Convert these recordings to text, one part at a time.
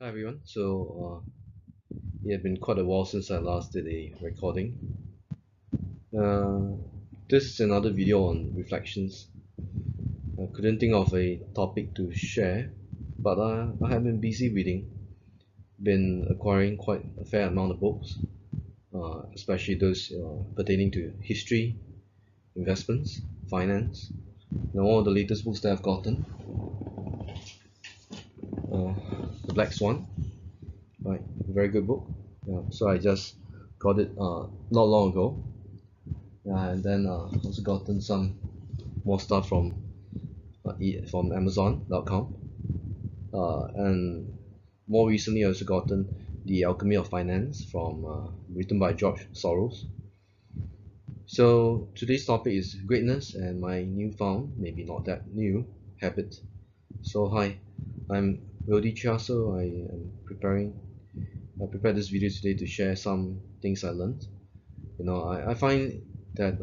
Hi everyone. It had been quite a while since I last did a recording. Uh, this is another video on reflections. I couldn't think of a topic to share, but I have been busy reading, been acquiring quite a fair amount of books, especially those pertaining to history, investments, finance. One of the latest books that I've gotten, uh, The Black Swan, right? Very good book. So I just got it not long ago. And then also gotten some more stuff from Amazon.com, and more recently I also gotten The Alchemy of Finance from written by George Soros. So today's topic is greatness and my newfound, maybe not that new, habit. So hi, I'm Rodi Chia. So I prepared this video today to share some things I learned. I find that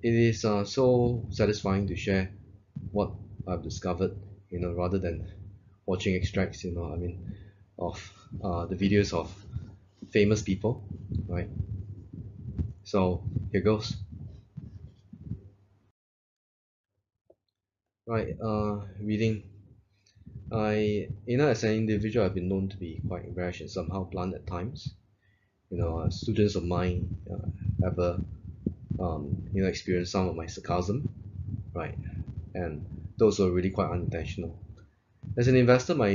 it is so satisfying to share what I've discovered, rather than watching extracts, of the videos of famous people, right? So here goes. Right, reading. As an individual, I've been known to be quite rash and somehow blunt at times. Students of mine ever, experience some of my sarcasm, right? And those were really quite unintentional. As an investor, my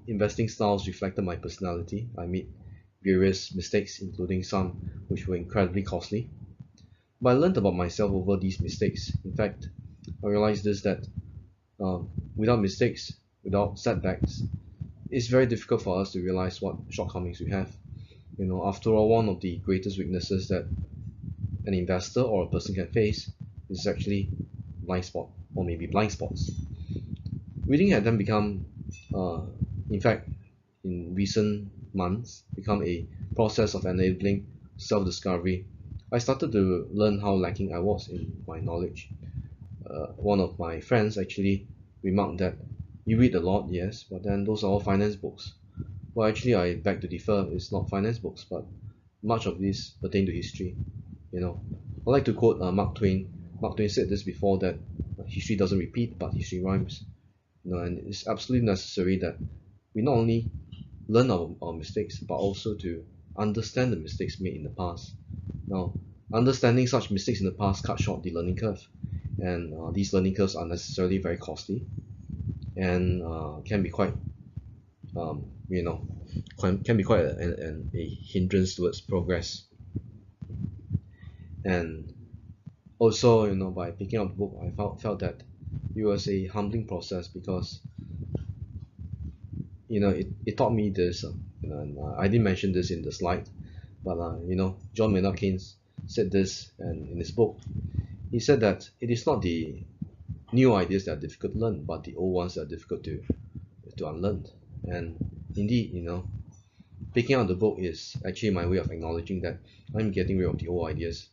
investing styles reflected my personality. I made various mistakes, including some which were incredibly costly. But I learned about myself over these mistakes. In fact, I realized this that without mistakes, without setbacks, it's very difficult for us to realize what shortcomings we have. After all, one of the greatest weaknesses that an investor or a person can face is actually blind spot, or maybe blind spots. Reading had then become, uh, in fact, in recent months, become a process of enabling self-discovery. I started to learn how lacking I was in my knowledge. One of my friends actually remarked that you read a lot, yes, but then those are all finance books. Well, actually, I beg to differ. It's not finance books, but much of this pertain to history. I like to quote Mark Twain. Mark Twain said this before, that history doesn't repeat, but history rhymes. And it's absolutely necessary that we not only learn our mistakes, but also to understand the mistakes made in the past. Now, understanding such mistakes in the past cut short the learning curve, and these learning curves are necessarily very costly and can be quite, um, you know, can be quite a hindrance towards progress. And also, by picking up the book, I felt that it was a humbling process because it taught me this. And I didn't mention this in the slide, but John Maynard Keynes said this, and in his book, he said that it is not the new ideas that are difficult to learn, but the old ones that are difficult to unlearn. And indeed, picking up the book is actually my way of acknowledging that I'm getting rid of the old ideas.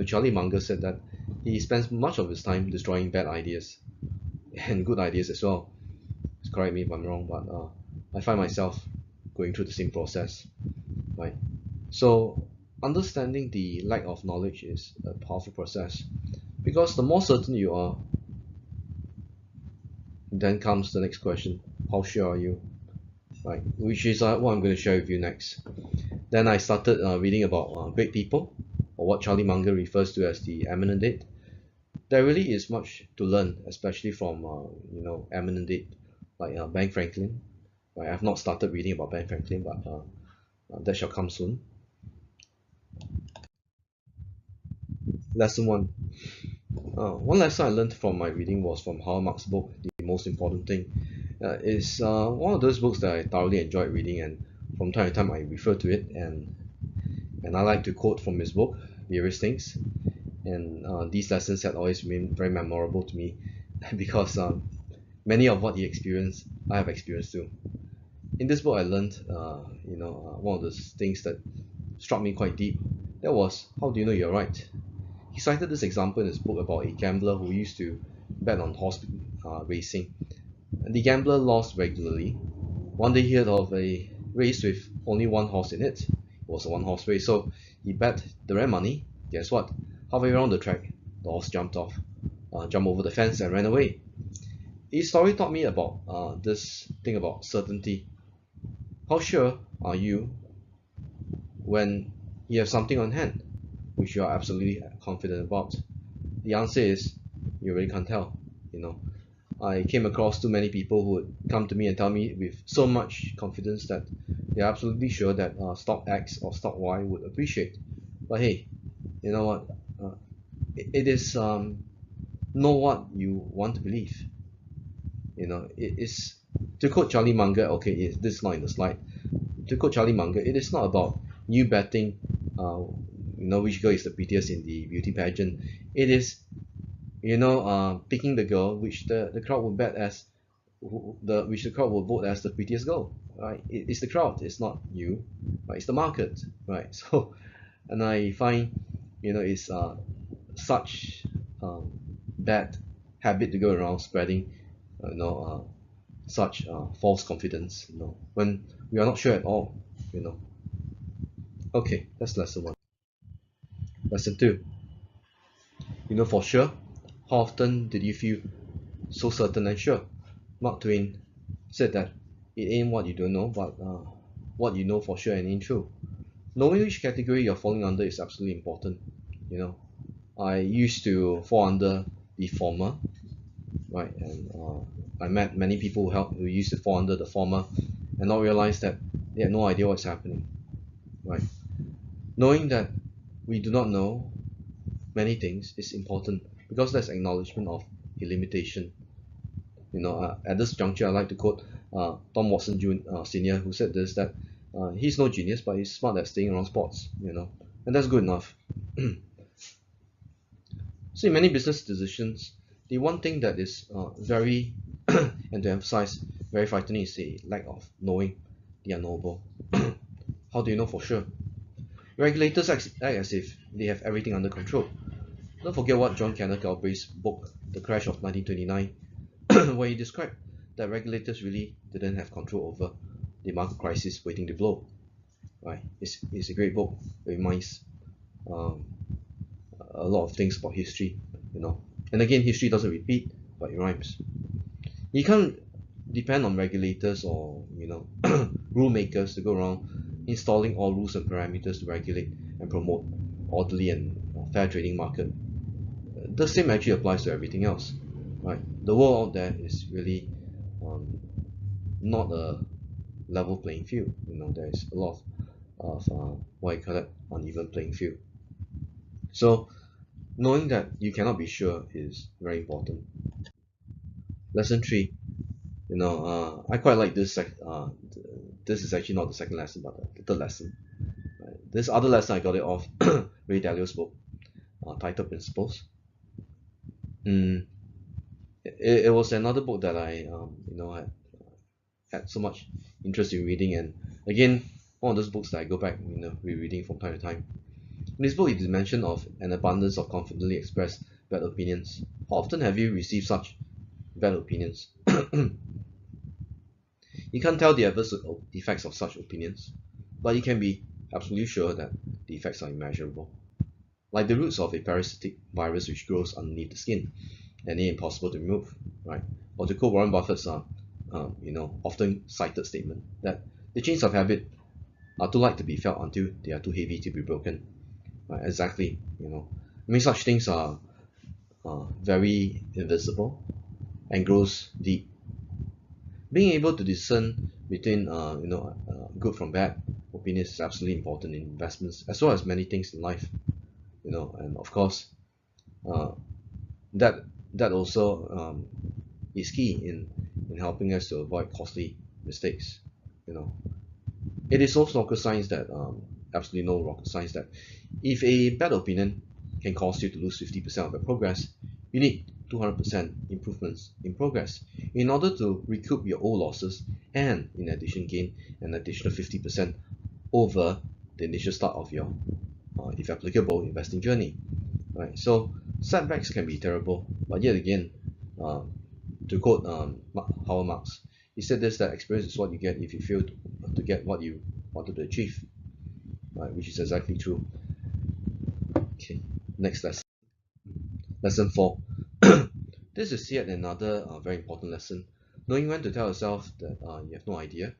Charlie Munger said that he spends much of his time destroying bad ideas and good ideas as well. Correct me if I'm wrong, but I find myself going through the same process, right? So understanding the lack of knowledge is a powerful process, because the more certain you are, then comes the next question: how sure are you, right? Which is what I'm going to share with you next. Then I started reading about great people, or what Charlie Munger refers to as the eminent dead. There really is much to learn, especially from eminent dead like Ben Franklin. Right, I've not started reading about Ben Franklin, but that shall come soon. Lesson one. One lesson I learned from my reading was from Howard Marks' book, The Most Important Thing. It's one of those books that I thoroughly enjoyed reading, and from time to time I refer to it, and I like to quote from his book various things. And these lessons had always been very memorable to me because many of what he experienced, I have experienced too. In this book, I learned, one of the things that struck me quite deep. That was, how do you know you're right? He cited this example in his book about a gambler who used to bet on horse racing. The gambler lost regularly. One day he heard of a race with only one horse in it. It was a one horse race, so he bet the rare money. Guess what? Halfway around the track, the horse jumped over the fence and ran away. His story taught me about this thing about certainty. How sure are you when you have something on hand which you are absolutely confident about? The answer is you really can't tell. You know, I came across too many people who would come to me and tell me with so much confidence that they're absolutely sure that stock X or stock Y would appreciate. But hey, you know what? It is know what you want to believe. You know, it is to quote Charlie Munger. Okay, this is not in the slide. To quote Charlie Munger, it is not about you betting, which girl is the prettiest in the beauty pageant. It is, picking the girl which the crowd will bet as which the crowd will vote as the prettiest girl, right? It's the crowd, it's not you, right? It's the market, right? So, and I find, it's such bad habit to go around spreading, such false confidence, when we are not sure at all, you know. Okay, that's lesson one. Lesson two, for sure, how often did you feel so certain and sure? Mark Twain said that it ain't what you don't know, but what you know for sure and ain't true. Knowing which category you're falling under is absolutely important. You know, I used to fall under the former, right? And I met many people who used to fall under the former and not realize that they had no idea what's happening, right? Knowing that we do not know many things is important because that's acknowledgement of a limitation. At this juncture, I like to quote Tom Watson Sr., who said this that he's no genius, but he's smart at staying around sports. And that's good enough. So in many business decisions, the one thing that is very and to emphasize very frightening is the lack of knowing the unknowable. How do you know for sure? Regulators act as if they have everything under control. Don't forget what John Kenneth Galbraith's book, The Crash of 1929, where he described that regulators really didn't have control over the market crisis waiting to blow. Right? It's a great book. It reminds um, a lot of things about history, And again, history doesn't repeat, but it rhymes. You can't depend on regulators or rule makers to go around installing all rules and parameters to regulate and promote orderly and fair trading market. The same actually applies to everything else, right? The world out there is really um, not a level playing field. There is a lot of what I call it uneven playing field. So knowing that you cannot be sure is very important. Lesson three. I quite like this. This is actually not the second lesson, but the third lesson. Right? This other lesson I got it off Ray Dalio's book, titled Principles. Mm, it was another book that I had so much interest in reading, and again, one of those books that I go back rereading from time to time. In this book, it is mention of an abundance of confidently expressed bad opinions. How often have you received such bad opinions? You can't tell the adverse effects of such opinions, but you can be absolutely sure that the effects are immeasurable. Like the roots of a parasitic virus which grows underneath the skin and is impossible to remove, right? Or to quote Warren Buffett's often cited statement that the chains of habit are too light to be felt until they are too heavy to be broken. Right? Exactly, I mean, such things are very invisible and grows deep. Being able to discern between good from bad opinions is absolutely important in investments as well as many things in life. And of course, uh, that that also is key in helping us to avoid costly mistakes. You know, it is also rocket science that absolutely no rocket science that if a bad opinion can cause you to lose 50% of your progress, you need 200% improvements in progress in order to recoup your old losses and in addition gain an additional 50% over the initial start of your, if applicable, investing journey. Right? So setbacks can be terrible, but yet again, uh, To quote Howard Marks, he said this, that experience is what you get if you fail to get what you wanted to achieve, right? Which is exactly true. Okay, next lesson. Lesson 4. This is yet another very important lesson. Knowing when to tell yourself that you have no idea,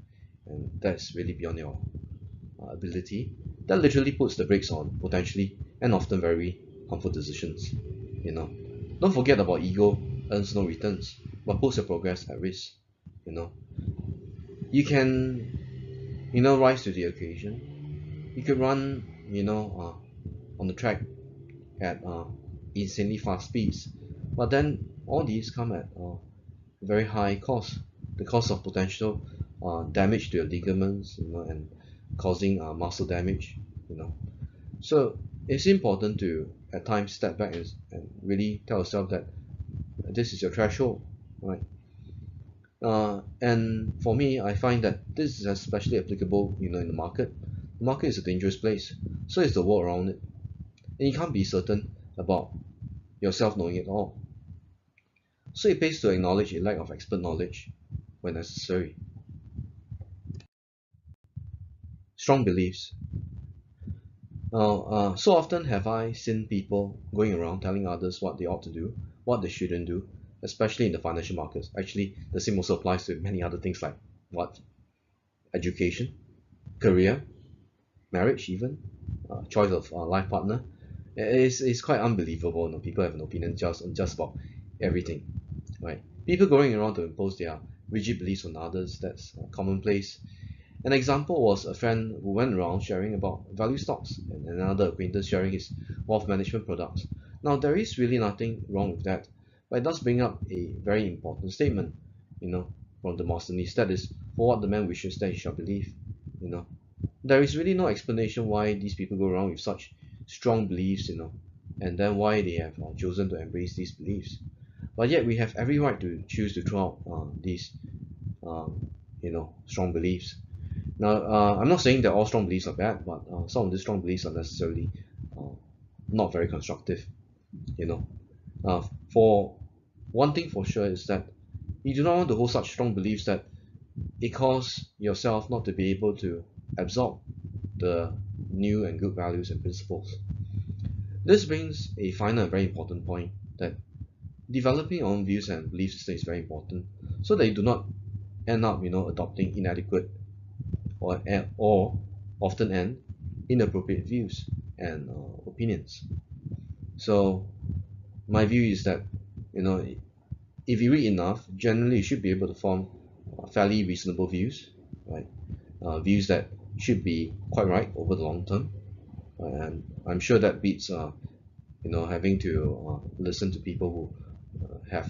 and that's really beyond your ability, that literally puts the brakes on potentially and often very harmful decisions. You know, don't forget about ego earns no returns, but puts your progress at risk. You know, you can, rise to the occasion. You could run, on the track at insanely fast speeds, but then all these come at very high cost. The cost of potential damage to your ligaments, and causing muscle damage. You know, so it's important to at times step back and really tell yourself that this is your threshold, right? And for me, I find that this is especially applicable, in the market. The market is a dangerous place, so is the world around it, and you can't be certain about yourself knowing it all. So it pays to acknowledge a lack of expert knowledge when necessary. Strong beliefs. Now, so often have I seen people going around telling others what they ought to do, what they shouldn't do, especially in the financial markets. Actually, the same also applies to many other things like what? Education, career, marriage, even choice of life partner. It's quite unbelievable. People have an opinion just about everything, right? People going around to impose their rigid beliefs on others. That's commonplace. An example was a friend who went around sharing about value stocks, and another acquaintance sharing his wealth management products. Now, there is really nothing wrong with that, but it does bring up a very important statement, from Demosthenes. That is, for what the man wishes, that he shall believe. You know, there is really no explanation why these people go around with such strong beliefs, and then why they have chosen to embrace these beliefs. But yet, we have every right to choose to throw out these, strong beliefs. Now, I'm not saying that all strong beliefs are bad, but some of these strong beliefs are necessarily uh, not very constructive. You know, for one thing for sure is that you do not want to hold such strong beliefs that it causes yourself not to be able to absorb the new and good values and principles. This brings a final and very important point that developing your own views and belief system is very important, so that you do not end up, adopting inadequate or often end inappropriate views and opinions. So my view is that, if you read enough, generally you should be able to form fairly reasonable views, right? Views that should be quite right over the long term, and I'm sure that beats having to listen to people who have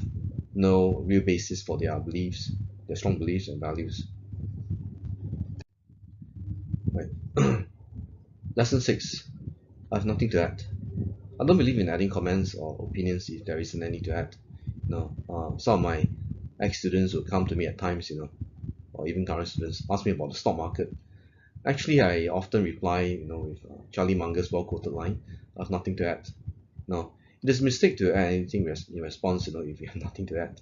no real basis for their beliefs, their strong beliefs and values. Right. Lesson 6. I have nothing to add. I don't believe in adding comments or opinions if there isn't any to add. Some of my ex-students would come to me at times, or even current students, ask me about the stock market. Actually, I often reply, with Charlie Munger's well-quoted line, I have nothing to add. No, it is a mistake to add anything in response, if you have nothing to add.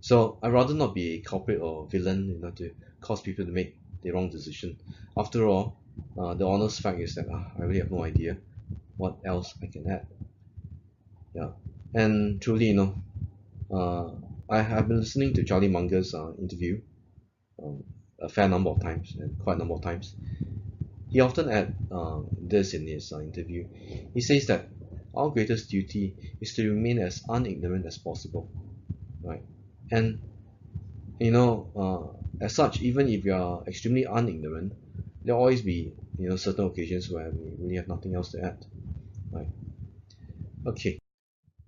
So I'd rather not be a culprit or villain, to cause people to make the wrong decision. After all, the honest fact is that I really have no idea what else I can add. Yeah, and truly, uh, I have been listening to Charlie Munger's interview um, a fair number of times and quite a number of times. He often add this in his interview. He says that our greatest duty is to remain as unignorant as possible, right? And as such, even if you are extremely unignorant, there'll always be certain occasions where we really have nothing else to add, right? Okay,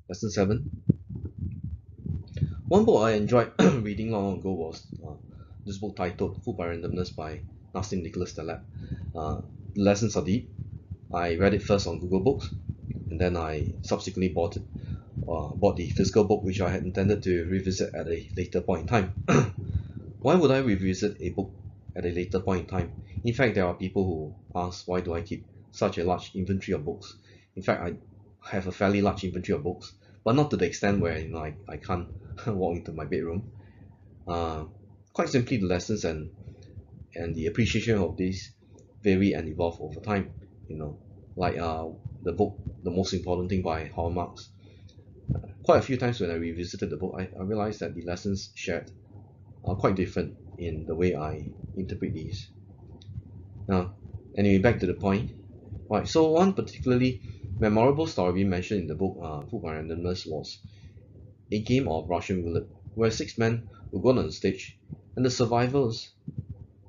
lesson 7. One book I enjoyed reading long ago was this book titled Fooled by Randomness by Nassim Nicholas Taleb. The lessons are deep. I read it first on Google Books, and then I subsequently bought the physical book, which I had intended to revisit at a later point in time. Why would I revisit a book at a later point in time? In fact, there are people who ask, why do I keep such a large inventory of books? In fact, I have a fairly large inventory of books, but not to the extent where I can't walk into my bedroom. Uh, Quite simply, the lessons and the appreciation of these vary and evolve over time. You know, like the book, The Most Important Thing by Howard Marks. Quite a few times when I revisited the book, I realized that the lessons shared are quite different in the way I interpret these. Now, anyway, back to the point. Right, so one particularly memorable story mentioned in the book, Food by Randomness, was a game of Russian roulette, where 6 men would go on the stage, and the survivors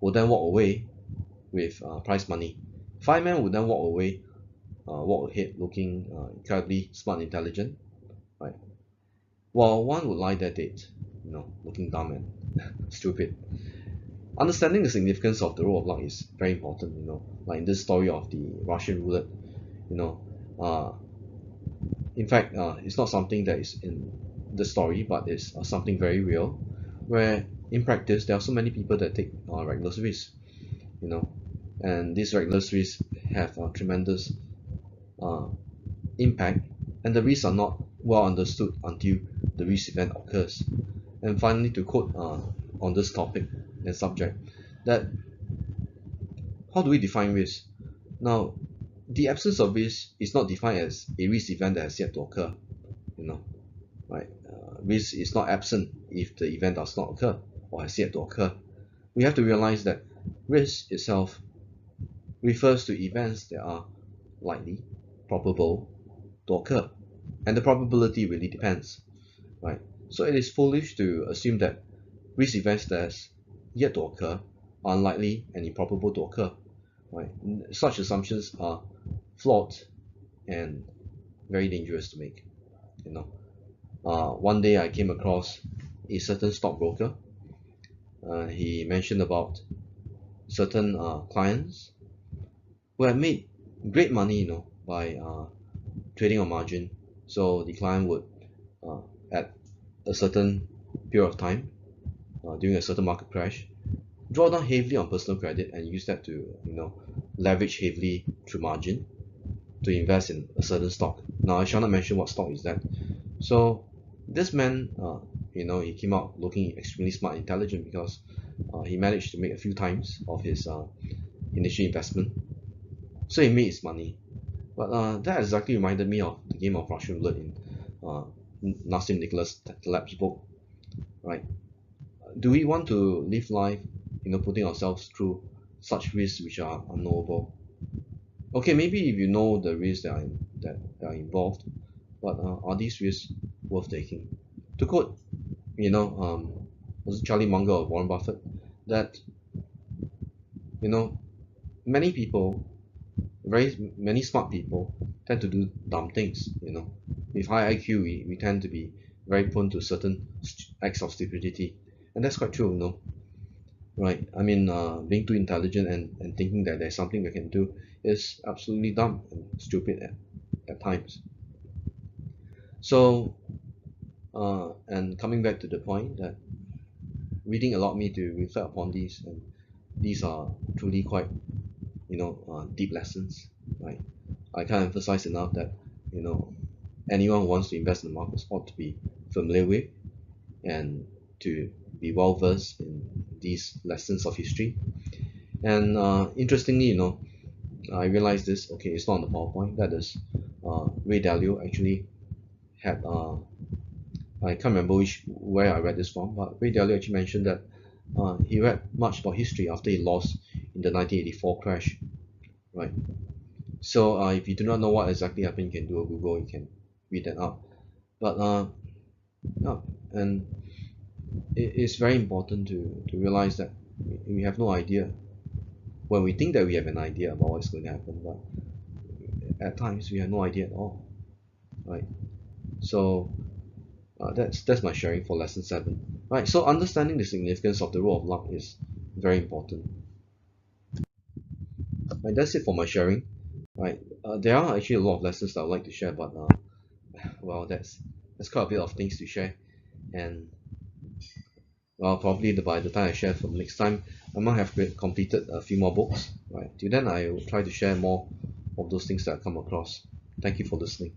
would then walk away with prize money. 5 men would then walk ahead looking incredibly smart and intelligent, right? While one would lie there dead, looking dumb and stupid. Understanding the significance of the role of luck is very important, like in this story of the Russian roulette, you know, uh, in fact, it's not something that is in the story, but it's something very real, where in practice there are so many people that take reckless risks, you know, and these reckless risks have a tremendous uh, impact, and the risks are not well understood until the risk event occurs. And finally, to quote on this topic and subject, that how do we define risk? Now, the absence of risk is not defined as a risk event that has yet to occur, you know, right? Risk is not absent if the event does not occur or has yet to occur. We have to realize that risk itself refers to events that are likely, probable to occur, and the probability really depends, right? So it is foolish to assume that risk events that has yet to occur are unlikely and improbable to occur, right? Such assumptions are flawed and very dangerous to make. You know, one day I came across a certain stockbroker. He mentioned about certain clients who had made great money, by trading on margin. So the client would, uh, at a certain period of time, during a certain market crash, draw down heavily on personal credit and use that to, leverage heavily through margin to invest in a certain stock. Now, I shall not mention what stock is that. So this man, he came out looking extremely smart and intelligent because he managed to make a few times of his initial investment. So he made his money. But that exactly reminded me of the game of Russian roulette in uh, Nassim Nicholas Taleb's book, right? Do we want to live life, putting ourselves through such risks which are unknowable? Okay, maybe if you know the risks that are involved, but are these risks worth taking? To quote, was it Charlie Munger or Warren Buffett, that you know many people, very many smart people, tend to do dumb things. With high IQ, we tend to be very prone to certain acts of stupidity, and that's quite true. Right? I mean, being too intelligent and thinking that there's something we can do is absolutely dumb and stupid at times. So, and coming back to the point that reading allowed me to reflect upon these, and these are truly quite, deep lessons. Right? I can't emphasize enough that, anyone who wants to invest in the markets ought to be familiar with and to be well versed in these lessons of history. And interestingly, I realized this. Okay, it's not on the PowerPoint. That is, Ray Dalio actually had. I can't remember where I read this from, but Ray Dalio actually mentioned that he read much about history after he lost in the 1984 crash. Right. So if you do not know what exactly happened, you can do a Google. You can read that up. But yeah, and it's very important to realize that we have no idea when we think that we have an idea about what's going to happen, but at times we have no idea at all, right? So that's my sharing for lesson 7. Right, so understanding the significance of the role of luck is very important. Right, that's it for my sharing. Right, there are actually a lot of lessons that I'd like to share, but well, that's quite a bit of things to share, and well, probably by the time I share from next time, I might have completed a few more books. Right, till then I will try to share more of those things that I come across. Thank you for listening.